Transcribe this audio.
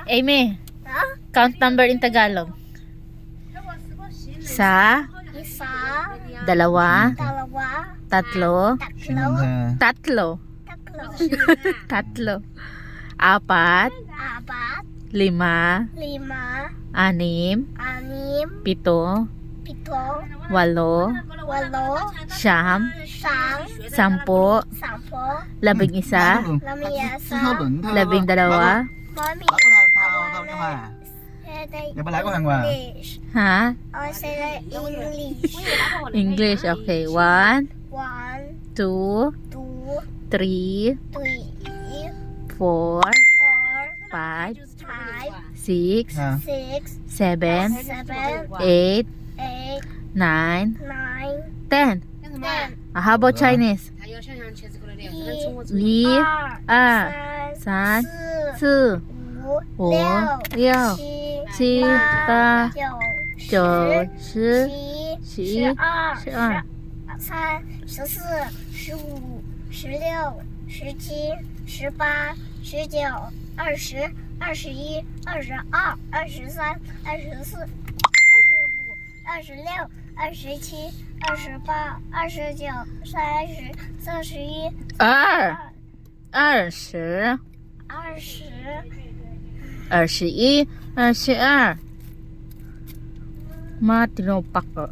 Amy, Ha? count number in Tagalog. Isa, Isa, dalawa, dalawa, tatlo, tatlo, tatlo, tatlo, tatlo, apat, apat, lima, lima, anim, anim, pito, pito, walo, walo, siyam, siyam, sampo, sampo, labing isa, lamiyasa, labing dalawa, mami, Dạ, bà lại có thằng Hòa. English. ha? Say English. English, okay. 1, 1, 2, 2, 3, 3, 4, 4, 5, 5, 6, 6, 7, 7, 8, 8, 9, 9, 10. 10, How about Chinese? 一、二、三、四、五、五、六、七、七、八、九、九、十、十、十一、十二、12、十三、十四、十五、十六、十七、十八、十九、20、21、22、23、24、25、26、27、28、29、30、31、二、20、 20、 21、22。Matinopak ko.